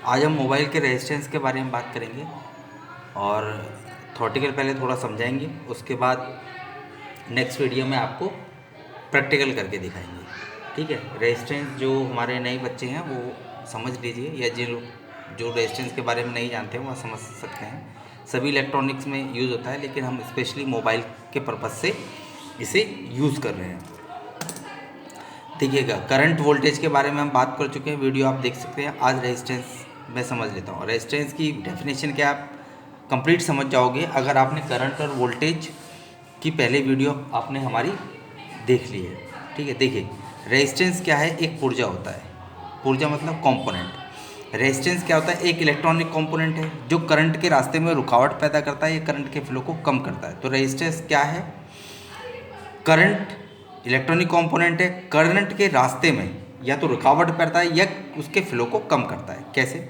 आज हम मोबाइल के रेजिस्टेंस के बारे में बात करेंगे और थ्योरेटिकल पहले थोड़ा समझाएंगे, उसके बाद नेक्स्ट वीडियो में आपको प्रैक्टिकल करके दिखाएंगे। ठीक है, रेजिस्टेंस जो हमारे नए बच्चे हैं वो समझ लीजिए, या जो रेजिस्टेंस के बारे में नहीं जानते हैं वो समझ सकते हैं। सभी इलेक्ट्रॉनिक्स में यूज़ होता है, लेकिन हम स्पेशली मोबाइल के पर्पज़ से इसे यूज़ कर रहे हैं। देखिएगा, करंट वोल्टेज के बारे में हम बात कर चुके हैं, वीडियो आप देख सकते हैं। आज रेजिस्टेंस मैं समझ लेता हूँ। रेजिस्टेंस की डेफिनेशन क्या आप कंप्लीट समझ जाओगे अगर आपने करंट और वोल्टेज की पहले वीडियो आपने हमारी देख ली है। ठीक है, देखिए रेजिस्टेंस क्या है, एक पुर्जा होता है। पुर्जा मतलब कंपोनेंट। रेजिस्टेंस क्या होता है, एक इलेक्ट्रॉनिक कंपोनेंट है जो करंट के रास्ते में रुकावट पैदा करता है या करंट के फ्लो को कम करता है। तो रेजिस्टेंस क्या है, करंट इलेक्ट्रॉनिक कंपोनेंट है, करंट के रास्ते में या तो रुकावट करता है या उसके फ्लो को कम करता है। कैसे,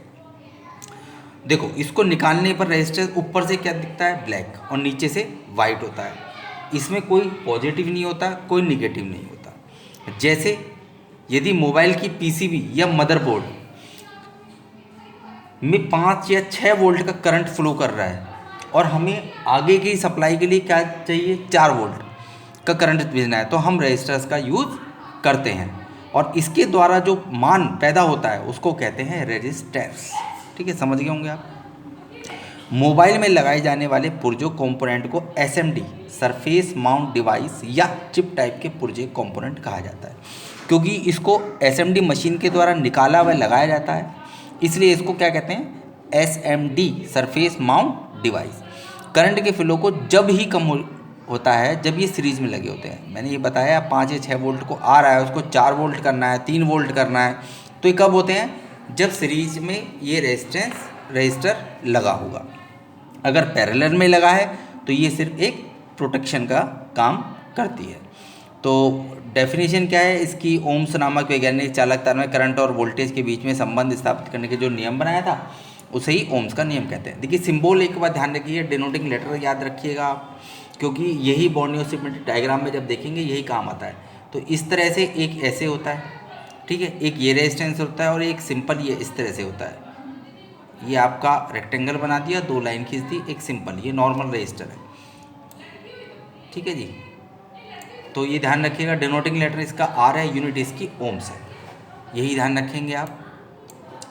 देखो इसको निकालने पर रेजिस्टेंस ऊपर से क्या दिखता है, ब्लैक, और नीचे से वाइट होता है। इसमें कोई पॉजिटिव नहीं होता, कोई निगेटिव नहीं होता। जैसे यदि मोबाइल की पीसीबी या मदरबोर्ड में 5 या 6 वोल्ट का करंट फ्लो कर रहा है और हमें आगे की सप्लाई के लिए क्या चाहिए, 4 वोल्ट का करंट भेजना है, तो हम रेजिस्टर्स का यूज़ करते हैं और इसके द्वारा जो मान पैदा होता है उसको कहते हैं रेजिस्टेंस। ठीक है, समझ गए होंगे आप। मोबाइल में लगाए जाने वाले पुर्जों कंपोनेंट को एसएमडी सरफेस माउंट डिवाइस या चिप टाइप के पुर्जे कंपोनेंट कहा जाता है, क्योंकि इसको एसएमडी मशीन के द्वारा निकाला व लगाया जाता है, इसलिए इसको क्या कहते हैं, SMD surface mount device. Current के फ्लो को जब ही कम होता है जब ये सीरीज में लगे होते हैं। मैंने ये बताया 5 या 6 वोल्ट को आ रहा है, उसको 4 वोल्ट करना है, 3 वोल्ट करना है, तो ये कब होते हैं, जब सीरीज में ये रजिस्टर लगा होगा। अगर पैरेलल में लगा है तो ये सिर्फ एक प्रोटेक्शन का काम करती है। तो डेफिनेशन क्या है इसकी, ओम्स नामक वैज्ञानिक चालक तार में करंट और वोल्टेज के बीच में संबंध स्थापित करने के जो नियम बनाया था उसे ही ओम्स का नियम कहते हैं। देखिए सिंबल एक बार ध्यान रखिए, डिनोटिंग लेटर याद रखिएगा आप, क्योंकि यही बॉर्नियो सिमेट्रिक डायग्राम में जब देखेंगे यही काम आता है। तो इस तरह से एक ऐसे होता है, ठीक है, एक ये रेजिस्टेंस होता है और एक सिंपल ये इस तरह से होता है। ये आपका रेक्टेंगल बना दिया, 2 लाइन खींच दी, एक सिंपल, ये नॉर्मल रजिस्टर है। ठीक है जी, तो ये ध्यान रखिएगा, डिनोटिंग लेटर इसका आर है, यूनिट इसकी ओम्स है, यही ध्यान रखेंगे आप।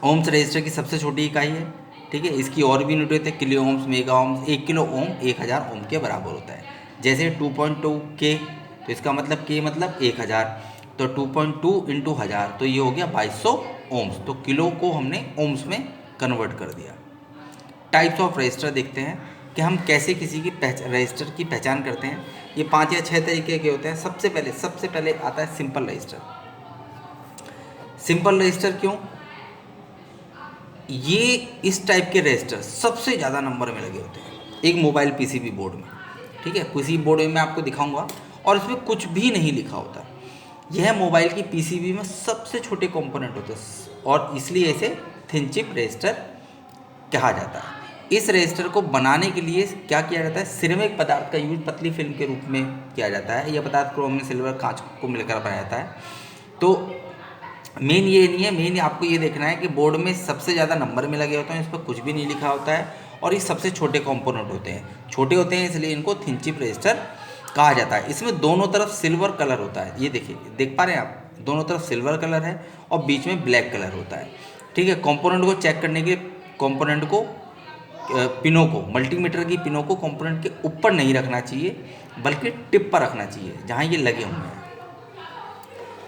ओम्स रजिस्टर की सबसे छोटी इकाई है। ठीक है, इसकी और भी यूनिट होते हैं, kilo ohms, mega ohms. 1 kilo ohm 1000 ohm के बराबर होता है। जैसे 2.2 के, तो इसका मतलब के मतलब 1000, तो 2.2 इंटू 1000, तो ये हो गया 2200 ओम्स। तो किलो को हमने ओम्स में कन्वर्ट कर दिया। टाइप्स ऑफ रजिस्टर देखते हैं कि हम कैसे किसी की रजिस्टर की पहचान करते हैं। ये 5 या 6 तरीके के होते हैं। सबसे पहले आता है सिंपल रजिस्टर। सिंपल रजिस्टर क्यों, ये इस टाइप के रजिस्टर सबसे ज़्यादा नंबर में लगे होते हैं एक मोबाइल पीसीबी बोर्ड में। ठीक है, किसी बोर्ड में मैं आपको दिखाऊंगा और इसमें कुछ भी नहीं लिखा होता। यह मोबाइल की पीसीबी में सबसे छोटे कंपोनेंट होते हैं और इसलिए इसे थिन चिप रजिस्टर कहा जाता है। इस रजिस्टर को बनाने के लिए क्या किया जाता है, सिरेमिक पदार्थ का यूज पतली फिल्म के रूप में किया जाता है। यह पदार्थ क्रोमियम, सिल्वर, कांच को मिलकर बनाया जाता है। तो मेन ये नहीं है, मेन आपको ये देखना है कि बोर्ड में सबसे ज़्यादा नंबर में लगे होते हैं, इस पर कुछ भी नहीं लिखा होता है और ये सबसे छोटे कंपोनेंट होते हैं। छोटे होते हैं इसलिए इनको थिन चिप रजिस्टर कहा जाता है। इसमें दोनों तरफ सिल्वर कलर होता है, ये देखिए, देख पा रहे हैं आप, दोनों तरफ सिल्वर कलर है और बीच में ब्लैक कलर होता है। ठीक है, कंपोनेंट को चेक करने के लिए कंपोनेंट को पिनों को, मल्टीमीटर की पिनों को कंपोनेंट के ऊपर नहीं रखना चाहिए बल्कि टिप पर रखना चाहिए जहाँ ये लगे हुए हैं।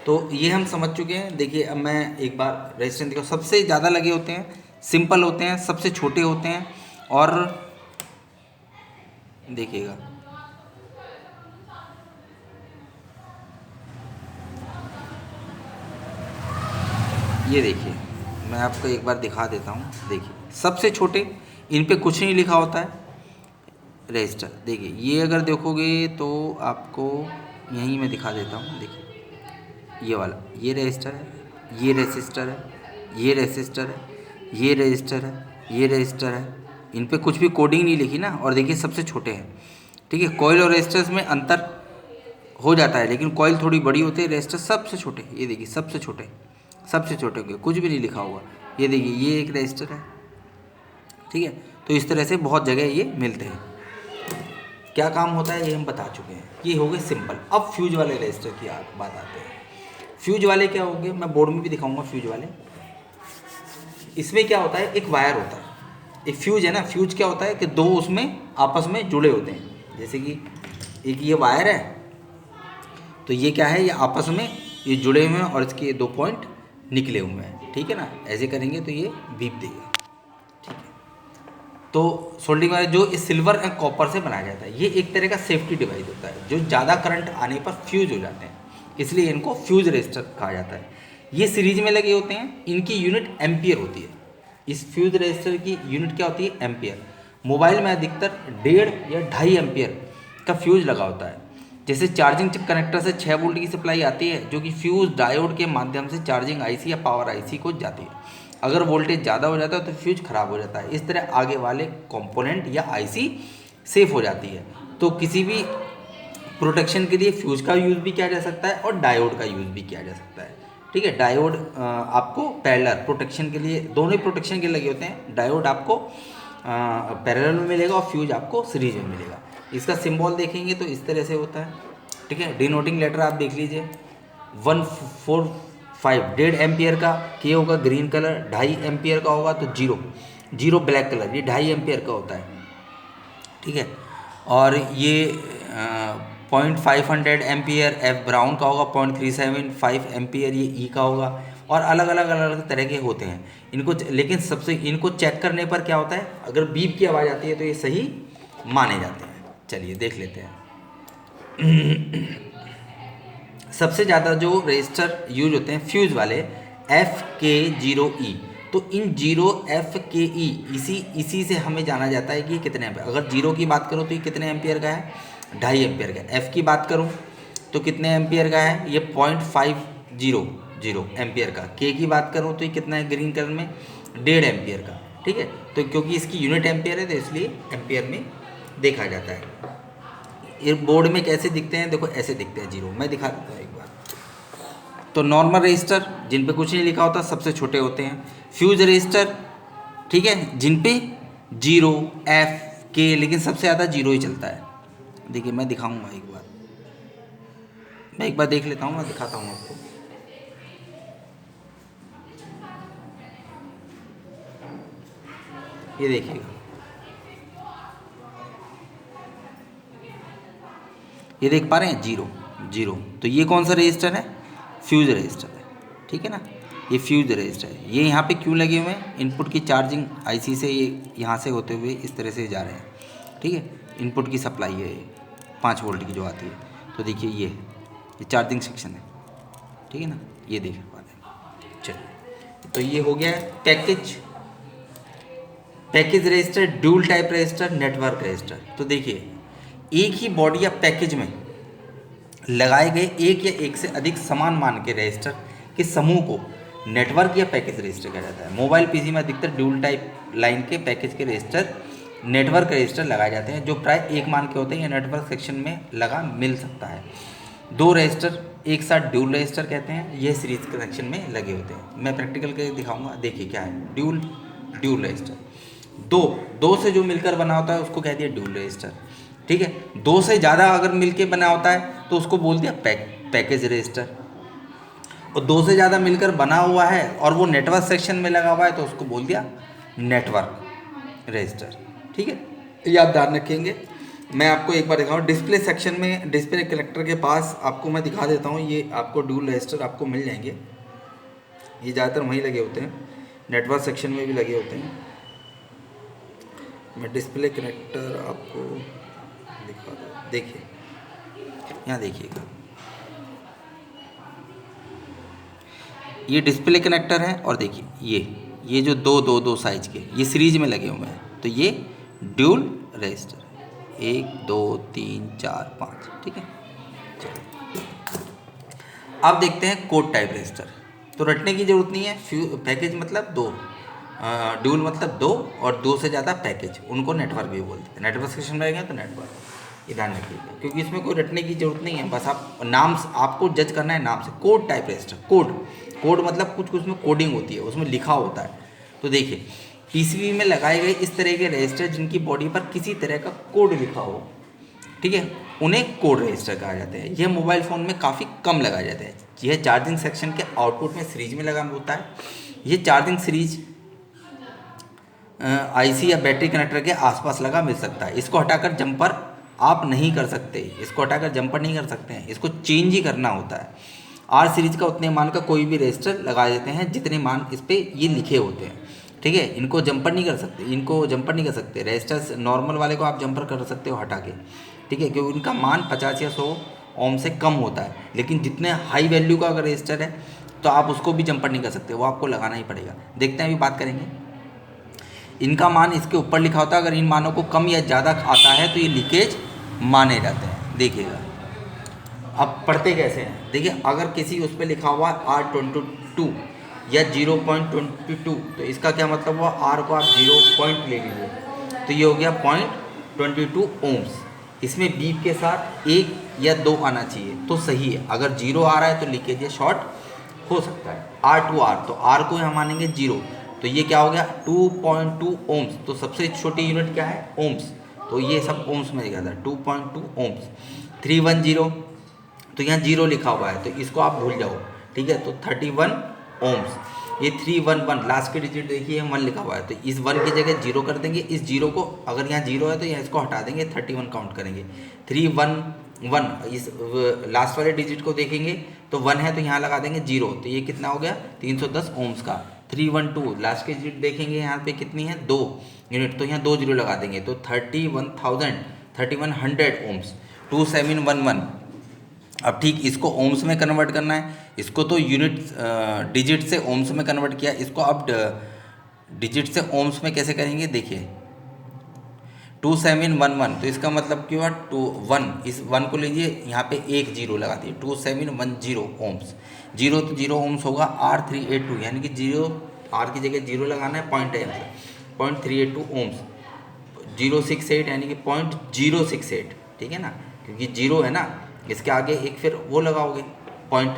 तो ये हम समझ चुके हैं। देखिए अब मैं एक बार रेजिस्टेंस देखो, सबसे ज़्यादा लगे होते हैं, सिंपल होते हैं, सबसे छोटे होते हैं और देखिएगा ये देखिए, मैं आपको एक बार दिखा देता हूँ। देखिए सबसे छोटे, इन पे कुछ नहीं लिखा होता है रजिस्टर। देखिए ये अगर देखोगे तो आपको यहीं मैं दिखा देता हूँ। देखिए ये वाला, ये रजिस्टर है, ये रजिस्टर है, ये रजिस्टर है, ये रजिस्टर है, ये रजिस्टर है। इन पे कुछ भी कोडिंग नहीं लिखी ना। और देखिए सबसे छोटे हैं। ठीक है, कॉइल और रजिस्टर्स में अंतर हो जाता है, लेकिन कॉइल थोड़ी बड़ी होती है, रजिस्टर सबसे छोटे। ये देखिए सबसे छोटे होंगे, कुछ भी नहीं लिखा हुआ। ये देखिए ये एक रजिस्टर है, ठीक है। तो इस तरह से बहुत जगह ये मिलते हैं। क्या काम होता है ये हम बता चुके हैं, ये हो गए सिंपल। अब फ्यूज वाले रजिस्टर की बात आते हैं। फ्यूज वाले क्या होंगे, मैं बोर्ड में भी दिखाऊंगा फ्यूज वाले। इसमें क्या होता है, एक वायर होता है, एक फ्यूज है ना। फ्यूज क्या होता है कि दो उसमें आपस में जुड़े होते हैं, जैसे कि एक ये वायर है, तो ये क्या है, ये आपस में ये जुड़े हुए हैं और इसके दो पॉइंट निकले हुए हैं, ठीक है ना। ऐसे करेंगे तो ये बीप देगा, ठीक है। तो सोल्डिंग वायर जो इस सिल्वर एंड कॉपर से बनाया जाता है, ये एक तरह का सेफ्टी डिवाइस होता है जो ज़्यादा करंट आने पर फ्यूज हो जाते हैं, इसलिए इनको फ्यूज रजिस्टर कहा जाता है। ये सीरीज में लगे होते हैं, इनकी यूनिट एम्पियर होती है। इस फ्यूज रजिस्टर की यूनिट क्या होती है, एम्पियर। मोबाइल में अधिकतर 1.5 या 2.5 एम्पियर का फ्यूज लगा होता है। जैसे चार्जिंग कनेक्टर से 6 वोल्ट की सप्लाई आती है, जो कि फ्यूज डायोड के माध्यम से चार्जिंग आईसी या पावर आईसी को जाती है। अगर वोल्टेज ज़्यादा हो जाता है तो फ्यूज खराब हो जाता है। इस तरह आगे वाले कंपोनेंट या आईसी सेफ हो जाती है। तो किसी भी प्रोटेक्शन के लिए फ्यूज का यूज़ भी किया जा सकता है और डायोड का यूज़ भी किया जा सकता है, ठीक है। डायोड आपको पैरेलल प्रोटेक्शन के लिए, दोनों ही प्रोटेक्शन के लगे होते हैं। डायोड आपको पैरेलल में मिलेगा और फ्यूज आपको सीरीज में मिलेगा। इसका सिंबल देखेंगे तो इस तरह से होता है, ठीक है। डिनोटिंग लेटर आप देख लीजिए, 145 1.5 एम्पियर का के होगा ग्रीन कलर, 2.5 एम्पियर का होगा तो जीरो ब्लैक कलर, ये 2.5 एम्पियर का होता है, ठीक है। और ये 0.500 एम्पियर एफ ब्राउन का होगा, 0.375 एम्पियर ये ई का होगा। और अलग अलग तरह के होते हैं इनको, लेकिन सबसे इनको चेक करने पर क्या होता है, अगर बीप की आवाज़ आती है तो ये सही माने जाते हैं। चलिए देख लेते हैं। सबसे ज़्यादा जो रजिस्टर यूज होते हैं फ्यूज वाले FK0E, तो इन 0FKE इसी से हमें जाना जाता है कि कितने एम्पियर। अगर 0 की बात करूँ तो ये कितने एम्पियर का है, 2.5 एम्पियर का। F की बात करूँ तो कितने एम्पियर का है, ये 0.500 एम्पियर का। K की बात करूँ तो ये कितना है ग्रीन कलर में, 1.5 एम्पियर का, ठीक है। तो क्योंकि इसकी यूनिट एम्पियर है तो इसलिए एम्पियर में देखा जाता है। ये बोर्ड में कैसे दिखते हैं, देखो ऐसे दिखते हैं 0। मैं दिखा देता हूँ एक बार। तो नॉर्मल रजिस्टर जिन पे कुछ नहीं लिखा होता सबसे छोटे होते हैं। फ्यूज रजिस्टर, ठीक है, जिन पे 0FK, लेकिन सबसे ज़्यादा 0 ही चलता है। देखिए मैं दिखाऊंगा एक बार, मैं एक बार देख लेता हूँ, मैं दिखाता हूँ आपको। ये देखिएगा, ये देख पा रहे हैं 0। तो ये कौन सा रजिस्टर है, फ्यूज रजिस्टर है, ठीक है ना। ये फ्यूज रजिस्टर है। ये यहाँ पे क्यों लगे हुए हैं, इनपुट की चार्जिंग आईसी से ये यहाँ से होते हुए इस तरह से जा रहे हैं, ठीक है। इनपुट की सप्लाई है 5 वोल्ट की जो आती है। तो देखिए ये चार्जिंग सेक्शन है, ठीक है ना, ये देख पाते हैं। चलिए तो ये हो गया package register, dual type register, network register. तो देखिए एक ही बॉडी या पैकेज में लगाए गए एक या एक से अधिक समान मान के रजिस्टर के समूह को नेटवर्क या पैकेज रजिस्टर कहा जाता है। मोबाइल पीसी में अधिकतर ड्यूल टाइप लाइन के पैकेज के रजिस्टर नेटवर्क रजिस्टर लगाए जाते हैं, जो प्राय एक मान के होते हैं या नेटवर्क सेक्शन में लगा मिल सकता है। 2 रजिस्टर एक साथ ड्यूल रजिस्टर कहते हैं, यह सीरीज कनेक्शन में लगे होते हैं। मैं प्रैक्टिकल करके दिखाऊंगा, देखिए क्या है ड्यूल रजिस्टर। दो से जो मिलकर बना होता है उसको कह दिया ड्यूल रजिस्टर, ठीक है। 2 से ज़्यादा अगर मिलकर बना होता है तो उसको बोल दिया पैकेज रजिस्टर। और 2 से ज़्यादा मिलकर बना हुआ है और वो नेटवर्क सेक्शन में लगा हुआ है तो उसको बोल दिया नेटवर्क रजिस्टर, ठीक है। ये आप ध्यान रखेंगे। मैं आपको एक बार दिखाऊँ, डिस्प्ले सेक्शन में डिस्प्ले कनेक्टर के पास आपको मैं दिखा देता हूँ। ये आपको ड्यूल रजिस्टर आपको मिल जाएंगे, ये ज़्यादातर वहीं लगे होते हैं, नेटवर्क सेक्शन में भी लगे होते हैं। मैं डिस्प्ले कनेक्टर आपको दिखा दूँ, देखिए यहाँ देखिएगा, ये डिस्प्ले कनेक्टर है और देखिए ये जो दो साइज के ये सीरीज में लगे हुए हैं, तो ये ड्यूल रजिस्टर है। 1 2 3 4 5, ठीक है। चलो अब देखते हैं कोड टाइप रजिस्टर। तो रटने की जरूरत नहीं है। पैकेज मतलब 2, ड्यूल मतलब 2 और 2 से ज़्यादा पैकेज, उनको नेटवर्क भी बोलते हैं। नेटवर्क सेक्शन में रहेंगे तो नेटवर्क, ये ध्यान रखिएगा, क्योंकि इसमें कोई रटने की जरूरत नहीं है। बस आप नाम आपको जज करना है नाम से। कोड टाइप रजिस्टर, कोड मतलब कुछ उसमें कोडिंग होती है, उसमें लिखा होता है, तो देखिए पीसीबी में लगाए गए इस तरह के रजिस्टर जिनकी बॉडी पर किसी तरह का कोड लिखा हो, ठीक है, उन्हें कोड रजिस्टर कहा जाता है। यह मोबाइल फ़ोन में काफ़ी कम लगाया जाता है। यह चार्जिंग सेक्शन के आउटपुट में सीरीज में लगा होता है। यह चार्जिंग सीरीज आईसी या बैटरी कनेक्टर के आसपास लगा मिल सकता है। इसको हटाकर जंपर आप नहीं कर सकते, इसको हटाकर जंपर नहीं कर सकते हैं, इसको चेंज ही करना होता है। आर सीरीज का उतने मान का कोई भी रजिस्टर लगा देते हैं जितने मान इस पर ये लिखे होते हैं, ठीक है। इनको जंपर नहीं कर सकते, इनको जंपर नहीं कर सकते। रजिस्टर्स नॉर्मल वाले को आप जंपर कर सकते हो हटा के, ठीक है, क्योंकि इनका मान 50 या 100 ओम से कम होता है। लेकिन जितने हाई वैल्यू का अगर रजिस्टर है तो आप उसको भी जंपर नहीं कर सकते, वो आपको लगाना ही पड़ेगा। देखते हैं, अभी बात करेंगे। इनका मान इसके ऊपर लिखा होता है, अगर इन मानों को कम या ज़्यादा आता है तो ये लीकेज माने जाते हैं। देखिएगा अब पढ़ते कैसे हैं, देखिए अगर किसी उस पर लिखा हुआ R22 या 0.22 तो इसका क्या मतलब हुआ, R को आप 0 पॉइंट ले लीजिए तो ये हो गया 0.22 ओम्स। इसमें बीप के साथ 1 या 2 आना चाहिए तो सही है। अगर 0 आ रहा है तो लीकेज या शॉर्ट हो सकता है। R2R तो R को यहाँ मानेंगे 0 तो ये क्या हो गया 2.2 ओम्स। तो सबसे छोटी यूनिट क्या है, ओम्स, तो ये सब ओम्स में लिखा था 2.2 ओम्स। 310 तो यहाँ 0 लिखा हुआ है तो इसको आप भूल जाओ, ठीक है, तो 31 ओम्स। ये 311 लास्ट के डिजिट देखिए 1 लिखा हुआ है तो इस 1 की जगह 0 कर देंगे। इस 0 को अगर यहाँ 0 है तो यहाँ इसको हटा देंगे, 31 काउंट करेंगे। 311 इस लास्ट वाले डिजिट को देखेंगे तो 1 है तो यहाँ लगा देंगे 0 तो ये कितना हो गया 310 ओम्स का। 312 लास्ट के डिजिट देखेंगे यहाँ पे कितनी है 2 यूनिट तो यहाँ 2 0 लगा देंगे तो 3100 ओम्स। 2711 अब ठीक इसको ओम्स में कन्वर्ट करना है, इसको तो यूनिट डिजिट से ओम्स में कन्वर्ट किया, इसको अब डिजिट से ओम्स में कैसे करेंगे देखिए 2711 तो इसका मतलब क्या हुआ 1 इस 1 को लीजिए यहाँ पे एक 0 लगा दिए 2710 ओम्स। 0 तो 0 ओम्स होगा। R382 यानी कि 0 R की जगह 0 लगाना है, पॉइंट है 0.382 ओम्स। 068 यानी कि 0.068, ठीक है ना, क्योंकि 0 है ना, इसके आगे एक फिर वो लगाओगे पॉइंट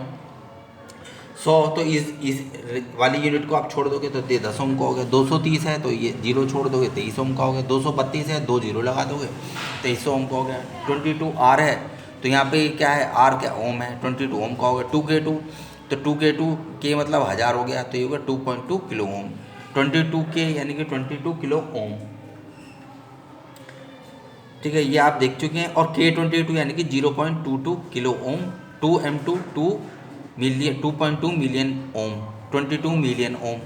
100 तो इस वाली यूनिट को आप छोड़ दोगे तो 10 ओम का हो गया। 230 है तो ये 0 छोड़ दोगे 23 ओम का हो गया। 232 है 2 0 लगा दोगे 23 ओम का हो गया। 22 R है तो यहाँ पे क्या है R क्या ओम है 22 ओम का हो गया। 2K2 तो 2K2 के मतलब 1000 हो गया तो ये होगा 2.2 किलो ओम। 22K यानी कि 22 किलो ओम, ठीक है, ये आप देख चुके हैं। और K22 यानी कि 0.22 किलो ओम। 2M2 2.2 मिलियन ओम, 22 मिलियन ओम,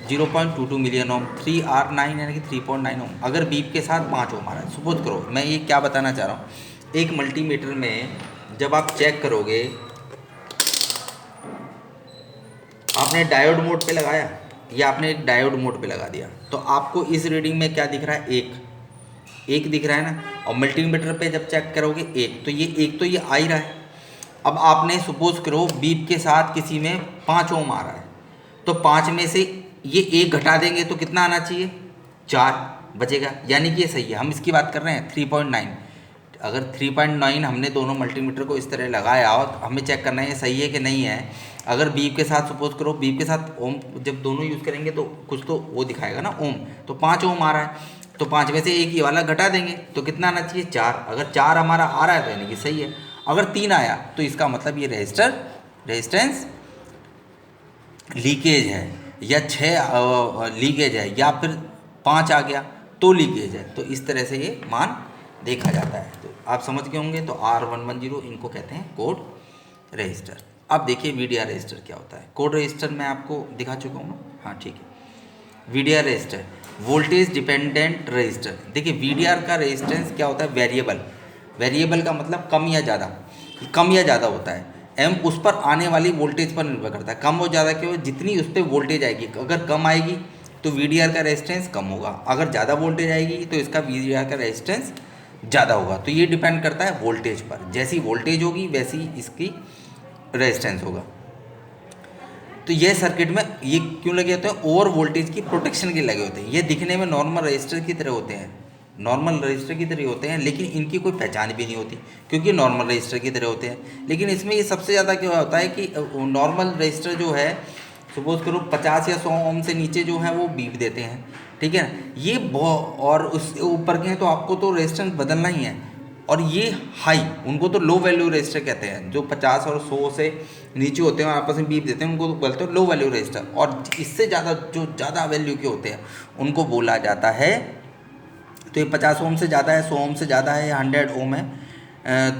0.22 मिलियन ओम। 3R9 यानी कि 3.9 ओम। अगर बीप के साथ 5 ओम आ रहा है, सपोज करो, मैं ये क्या बताना चाह रहा हूँ, एक मल्टीमीटर में जब आप चेक करोगे, आपने डायोड मोड पे लगाया या आपने एक डायोड मोड पे लगा दिया तो आपको इस रीडिंग में क्या दिख रहा है, एक दिख रहा है ना। और मल्टीमीटर पे जब चेक करोगे एक तो ये आ ही रहा है। अब आपने सपोज करो बीप के साथ किसी में 5 ओम आ रहा है तो 5 में से ये 1 घटा देंगे तो कितना आना चाहिए, 4 बचेगा, यानी कि ये सही है। हम इसकी बात कर रहे हैं 3.9। अगर 3.9 हमने दोनों मल्टीमीटर को इस तरह लगाया और हमें चेक करना है ये सही है कि नहीं है। अगर बीप के साथ सपोज करो बीप के साथ ओम जब दोनों यूज़ करेंगे तो कुछ तो वो दिखाएगा ना ओम, तो 5 ओम आ रहा है तो 5 में से एक ही वाला घटा देंगे तो कितना आना चाहिए, 4। अगर 4 हमारा आ रहा है तो यानी कि सही है। अगर 3 आया तो इसका मतलब ये रेजिस्टेंस लीकेज है, या 6 लीकेज है, या फिर 5 आ गया तो लीकेज है। तो इस तरह से ये मान देखा जाता है। तो आप समझ गए होंगे। तो R110 इनको कहते हैं कोड रजिस्टर। अब देखिए VDR रजिस्टर क्या होता है। कोड रजिस्टर मैं आपको दिखा चुका हूँ, हाँ ठीक है। VDR register voltage dependent register. देखिए VDR का रेजिस्टेंस क्या होता है, वेरिएबल का मतलब कम या ज़्यादा होता है। M उस पर आने वाली वोल्टेज पर निर्भर करता है। कम और ज़्यादा क्यों, जितनी उस पर वोल्टेज आएगी, अगर कम आएगी तो VDR का रेजिस्टेंस कम होगा, अगर ज़्यादा वोल्टेज आएगी तो इसका VDR का रेजिस्टेंस ज़्यादा होगा। तो ये डिपेंड करता है वोल्टेज पर, जैसी वोल्टेज होगी वैसी इसकी रेजिस्टेंस होगा। तो यह सर्किट में ये क्यों लगे होते हैं, ओवर वोल्टेज की प्रोटेक्शन के लगे होते हैं। ये दिखने में नॉर्मल रजिस्टर की तरह होते हैं, लेकिन इनकी कोई पहचान भी नहीं होती क्योंकि नॉर्मल रजिस्टर की तरह होते हैं। लेकिन इसमें ये सबसे ज़्यादा क्या होता है कि नॉर्मल रजिस्टर जो है सपोज करो 50 या 100 ओम से नीचे जो है वो बीप देते हैं, ठीक है ना, ये और उस ऊपर के हैं तो आपको तो रेजिस्टेंस बदलना ही है। और ये हाई, उनको तो लो वैल्यू रेजिस्टर कहते हैं, जो 50 और 100 से नीचे होते हैं और आपस में बीप देते हैं उनको तो बोलते हैं लो वैल्यू रेजिस्टर। और इससे ज़्यादा जो ज़्यादा वैल्यू के होते हैं उनको बोला जाता है, तो ये 50 ओम से ज़्यादा है, 100 ओम से ज़्यादा है या 100 ओम है,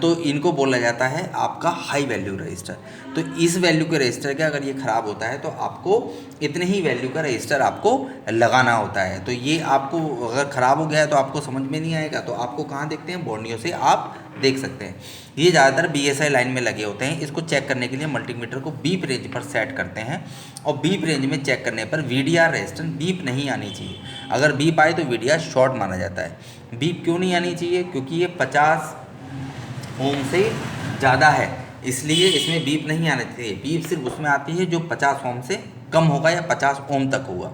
तो इनको बोला जाता है आपका हाई वैल्यू रजिस्टर। तो इस वैल्यू के रजिस्टर का अगर ये ख़राब होता है तो आपको इतने ही वैल्यू का रजिस्टर आपको लगाना होता है। तो ये आपको अगर ख़राब हो गया है तो आपको समझ में नहीं आएगा, तो आपको कहाँ देखते हैं, बोर्नियो से आप देख सकते हैं। ये ज़्यादातर BSI लाइन में लगे होते हैं। इसको चेक करने के लिए मल्टीमीटर को बीप रेंज पर सेट करते हैं, और बीप रेंज में चेक करने पर VDR रेजिस्टेंस बीप नहीं आनी चाहिए। अगर बीप आए तो VDR शॉर्ट माना जाता है। बीप क्यों नहीं आनी चाहिए, क्योंकि ये 50 ओम से ज़्यादा है, इसलिए इसमें बीप नहीं आना चाहिए। बीप सिर्फ उसमें आती है जो 50 ओम से कम होगा या 50 ओम तक होगा,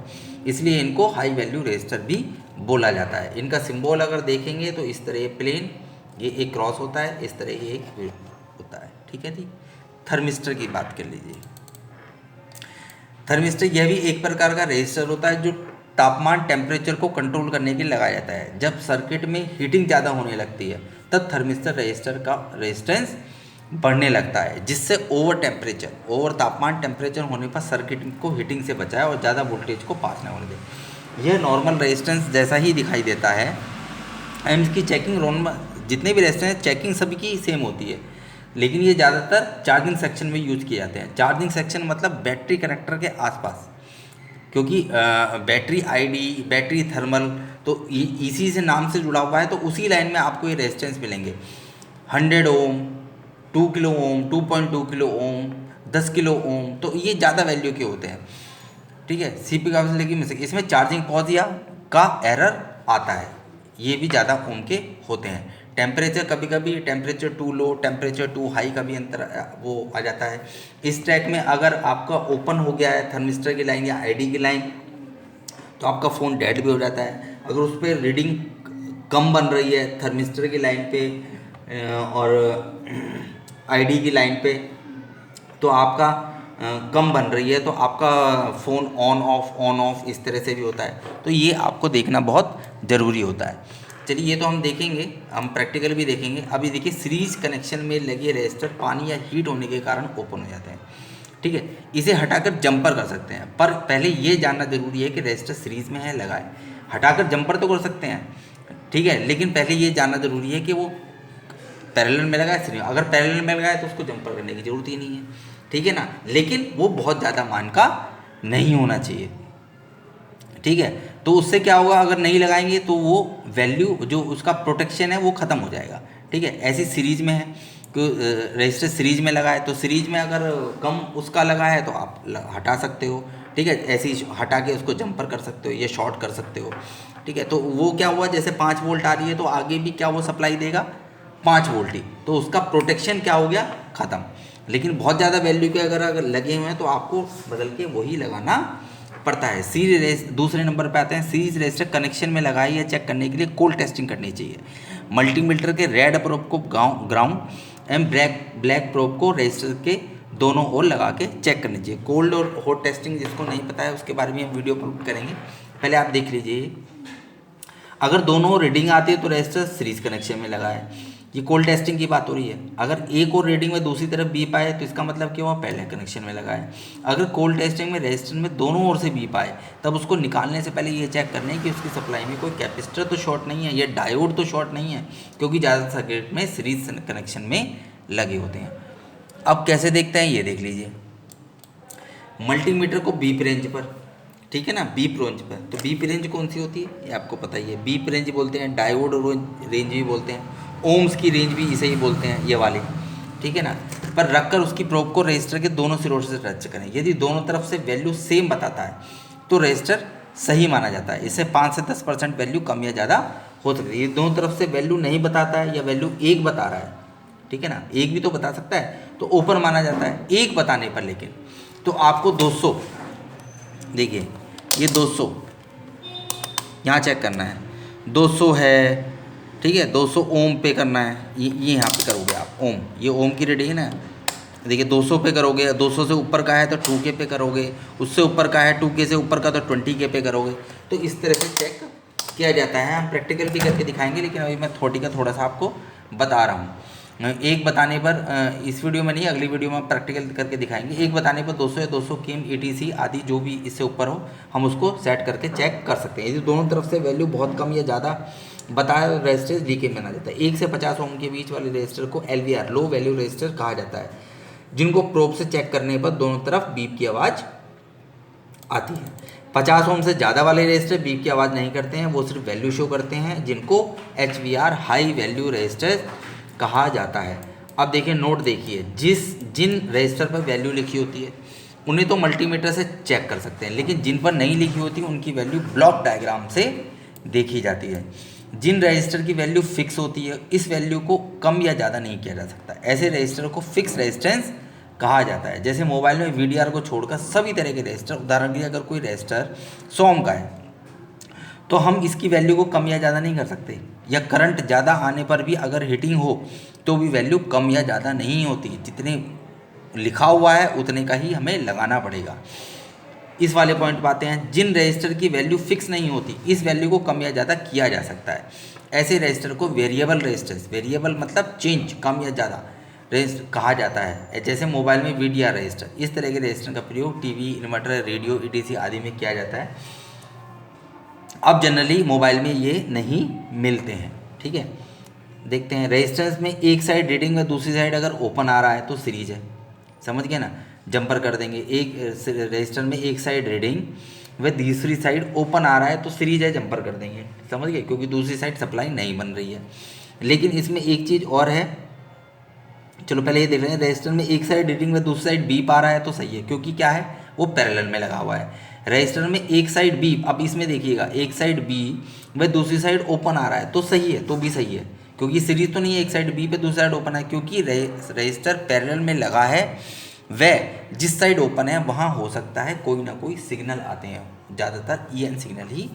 इसलिए इनको हाई वैल्यू रेजिस्टर भी बोला जाता है। इनका सिंबल अगर देखेंगे तो इस तरह प्लेन, ये एक क्रॉस होता है, इस तरह ये एक होता है, ठीक है जी। थर्मिस्टर की बात कर लीजिए। थर्मिस्टर यह भी एक प्रकार का रेजिस्टर होता है जो तापमान टेम्परेचर को कंट्रोल करने के लिए लगाया जाता है। जब सर्किट में हीटिंग ज़्यादा होने लगती है तब थर्मिस्टर रेजिस्टर का रेजिस्टेंस बढ़ने लगता है, जिससे ओवर तापमान टेम्परेचर होने पर सर्किट को हीटिंग से बचाए और ज़्यादा वोल्टेज को पास न होने दे। यह नॉर्मल रेजिस्टेंस जैसा ही दिखाई देता है। एंड इसकी चेकिंग जितने भी रेजिस्टेंस चेकिंग सभी की सेम होती है, लेकिन ये ज़्यादातर चार्जिंग सेक्शन में यूज किए जाते हैं। चार्जिंग सेक्शन मतलब बैटरी कनेक्टर के आसपास, क्योंकि बैटरी आईडी, बैटरी थर्मल, तो इसी से नाम से जुड़ा हुआ है, तो उसी लाइन में आपको ये रेजिस्टेंस मिलेंगे। 100 ओम, 2 kilo ohm, 2.2 kilo ohm, 10 kilo ohm, तो ये ज़्यादा वैल्यू के होते हैं, ठीक है। CP का लेकिन इसमें चार्जिंग पॉज या का एरर आता है, ये भी ज़्यादा ओम के होते हैं। टेम्परेचर कभी कभी temperature to low, temperature to high का भी अंतर वो आ जाता है। इस ट्रैक में अगर आपका ओपन हो गया है थर्मिस्टर की लाइन या आईडी की लाइन, तो आपका फ़ोन डेड भी हो जाता है। अगर उस पर रीडिंग कम बन रही है थर्मिस्टर की लाइन पे और आईडी की लाइन पे, तो आपका कम बन रही है, तो आपका फ़ोन ऑन ऑफ इस तरह से भी होता है। तो ये आपको देखना बहुत ज़रूरी होता है। चलिए ये तो हम देखेंगे, हम प्रैक्टिकल भी देखेंगे। अभी देखिए सीरीज कनेक्शन में लगे रेजिस्टर पानी या हीट होने के कारण ओपन हो जाते हैं, ठीक है। इसे हटाकर जंपर कर सकते हैं, पर पहले ये जानना जरूरी है कि रेजिस्टर सीरीज में है लगाए। हटाकर जंपर तो कर सकते हैं, ठीक है, लेकिन पहले ये जानना जरूरी है कि वो पैरेलल में लगाए सीरीज। अगर पैरेलल में लगाए तो उसको जंपर करने की जरूरत ही नहीं है, ठीक है ना। लेकिन वो बहुत ज़्यादा मान का नहीं होना चाहिए, ठीक है। तो उससे क्या होगा, अगर नहीं लगाएंगे तो वो वैल्यू जो उसका प्रोटेक्शन है वो ख़त्म हो जाएगा, ठीक है। ऐसी सीरीज में है कि रजिस्टर सीरीज में लगा है, तो सीरीज में अगर कम उसका लगा है तो आप हटा सकते हो, ठीक है। ऐसे ही हटा के उसको जंपर कर सकते हो, ये शॉर्ट कर सकते हो, ठीक है। तो वो क्या हुआ, जैसे 5 वोल्ट आ रही है तो आगे भी क्या वो सप्लाई देगा 5 वोल्ट ही, तो उसका प्रोटेक्शन क्या हो गया, ख़त्म। लेकिन बहुत ज़्यादा वैल्यू के अगर लगे हुए हैं तो आपको बदल के वही लगाना पड़ता है। सीरीज दूसरे नंबर पे आते हैं, सीरीज रेजिस्टर कनेक्शन में लगाई या चेक करने के लिए कोल्ड टेस्टिंग करनी चाहिए। मल्टीमीटर के रेड प्रोब को ग्राउंड एंड ब्लैक प्रोब को रेजिस्टर के दोनों ओर लगा के चेक करनी चाहिए। कोल्ड और हॉट टेस्टिंग जिसको नहीं पता है उसके बारे में हम वीडियो अपलोड करेंगे, पहले आप देख लीजिए। अगर दोनों रीडिंग आती है तो रेजिस्टर सीरीज कनेक्शन में लगा है, ये कोल्ड टेस्टिंग की बात हो रही है। अगर एक और रीडिंग में दूसरी तरफ बीप आए तो इसका मतलब क्या हुआ, पहले कनेक्शन में लगा है। अगर कोल्ड टेस्टिंग में रेजिस्टर में दोनों ओर से बीप आए तब उसको निकालने से पहले ये चेक करना है कि उसकी सप्लाई में कोई कैपेसिटर तो शॉर्ट नहीं है या डायोड तो शॉर्ट नहीं है, क्योंकि ज़्यादातर सर्किट में सीरीज कनेक्शन में लगे होते हैं। अब कैसे देखते हैं ये देख लीजिए। मल्टीमीटर को बीप रेंज पर, ठीक है ना, बीप रेंज पर, तो बीप रेंज कौन सी होती है ये आपको पता ही है। बीप रेंज बोलते हैं, डायोड रेंज भी बोलते हैं, ओम्स की रेंज भी इसे ही बोलते हैं, ये वाली, ठीक है ना। पर रखकर उसकी प्रोब को रजिस्टर के दोनों सिरों से टच करें। यदि दोनों तरफ से वैल्यू सेम बताता है तो रजिस्टर सही माना जाता है। इससे 5 से 10% वैल्यू कम या ज़्यादा हो सकती है। ये दोनों तरफ से वैल्यू नहीं बताता है या वैल्यू एक बता रहा है, ठीक है ना, एक भी तो बता सकता है, तो ओपन माना जाता है एक बताने पर। लेकिन तो आपको 200, देखिए ये 200 यहाँ चेक करना है, 200 है, ठीक है, 200 ओम पे करना है। ये यहाँ पे करोगे आप ओम, ये ओम की रीडिंग है ना, देखिए 200 पे करोगे, 200 से ऊपर का है तो 2K पे करोगे, उससे ऊपर का है 2K से ऊपर का तो 20K पे करोगे। तो इस तरह से चेक किया जाता है। हम प्रैक्टिकल भी करके दिखाएंगे, लेकिन अभी मैं थोड़ी का थोड़ा सा आपको बता रहा हूँ। एक बताने पर, इस वीडियो में नहीं, अगली वीडियो में प्रैक्टिकल करके दिखाएंगे। एक बताने पर 200 या 200 केम ETC आदि जो भी इससे ऊपर हो, हम उसको सेट करके चेक कर सकते हैं। यदि दोनों तरफ से वैल्यू बहुत कम या ज़्यादा बताया, रजिस्टर लीकेज माना जाता है। 1 से 50 ओम के बीच वाले रजिस्टर को LVR लो वैल्यू रजिस्टर कहा जाता है, जिनको प्रोब से चेक करने पर दोनों तरफ बीप की आवाज़ आती है। 50 ओम से ज़्यादा वाले रजिस्टर बीप की आवाज़ नहीं करते हैं, वो सिर्फ वैल्यू शो करते हैं, जिनको HVR हाई वैल्यू रजिस्टर कहा जाता है। अब देखिए, नोट देखिए, जिन रजिस्टर पर वैल्यू लिखी होती है उन्हें तो मल्टीमीटर से चेक कर सकते हैं, लेकिन जिन पर नहीं लिखी होती उनकी वैल्यू ब्लॉक डायग्राम से देखी जाती है। जिन रजिस्टर की वैल्यू फिक्स होती है, इस वैल्यू को कम या ज़्यादा नहीं किया जा सकता। ऐसे रजिस्टर को फिक्स रेजिस्टेंस कहा जाता है। जैसे मोबाइल में VDR को छोड़कर सभी तरह के रजिस्टर, उदाहरण के लिए अगर कोई रजिस्टर 100 ओम का है तो हम इसकी वैल्यू को कम या ज़्यादा नहीं कर सकते, या करंट ज़्यादा आने पर भी अगर हीटिंग हो तो भी वैल्यू कम या ज़्यादा नहीं होती। जितने लिखा हुआ है उतने का ही हमें लगाना पड़ेगा। इस वाले पॉइंट पर आते हैं। जिन रजिस्टर की वैल्यू फिक्स नहीं होती, इस वैल्यू को कम या ज़्यादा किया जा सकता है। ऐसे रजिस्टर को वेरिएबल रजिस्टर्स, वेरिएबल मतलब चेंज, कम या ज़्यादा रजिस्टर कहा जाता है। जैसे मोबाइल में VDR रजिस्टर, इस तरह के रजिस्टर का प्रयोग टीवी, इन्वर्टर, रेडियो ETC आदि में किया जाता है। अब जनरली मोबाइल में ये नहीं मिलते हैं, ठीक है। देखते हैं, रेजिस्टेंस में एक साइड रीडिंग में दूसरी साइड अगर ओपन आ रहा है तो सीरीज है, समझ गए ना, जंपर कर देंगे। एक रजिस्टर में एक साइड रीडिंग व दूसरी साइड ओपन आ रहा है तो सीरीज है, जंपर कर देंगे, समझ गए, क्योंकि दूसरी साइड सप्लाई नहीं बन रही है। लेकिन इसमें एक चीज़ और है, चलो पहले ये देख रहे हैं। रजिस्टर में एक साइड रीडिंग व दूसरी साइड बीप आ रहा है तो सही है, क्योंकि क्या है, वो पैरेलल में लगा हुआ है। रजिस्टर में एक साइड बीप, अब इसमें देखिएगा, एक साइड बी व दूसरी साइड ओपन आ रहा है तो सही है, तो भी सही है, क्योंकि सीरीज तो नहीं है, एक साइड बी पे दूसरी साइड ओपन है। क्योंकि रजिस्टर पैरेलल में लगा है, वह जिस साइड ओपन है वहाँ हो सकता है कोई ना कोई सिग्नल आते हैं, ज़्यादातर EN सिग्नल ही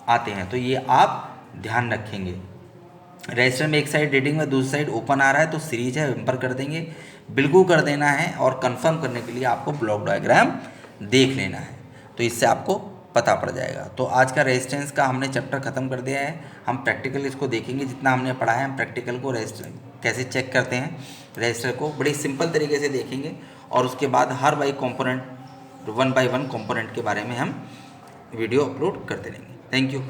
आते हैं, तो ये आप ध्यान रखेंगे। रजिस्टर में एक साइड रीडिंग में दूसरी साइड ओपन आ रहा है तो सीरीज है, जंपर कर देंगे, बिल्कुल कर देना है। और कंफर्म करने के लिए आपको ब्लॉक डायग्राम देख लेना है, तो इससे आपको पता पड़ जाएगा। तो आज का रेजिस्टेंस का हमने चैप्टर ख़त्म कर दिया है। हम प्रैक्टिकल इसको देखेंगे, जितना हमने पढ़ा है हम प्रैक्टिकल को रजिस्टर कैसे चेक करते हैं, रजिस्टर को बड़े सिंपल तरीके से देखेंगे। और उसके बाद हर बाई कंपोनेंट, 1 by 1 कंपोनेंट के बारे में हम वीडियो अपलोड करते रहेंगे। Thank you.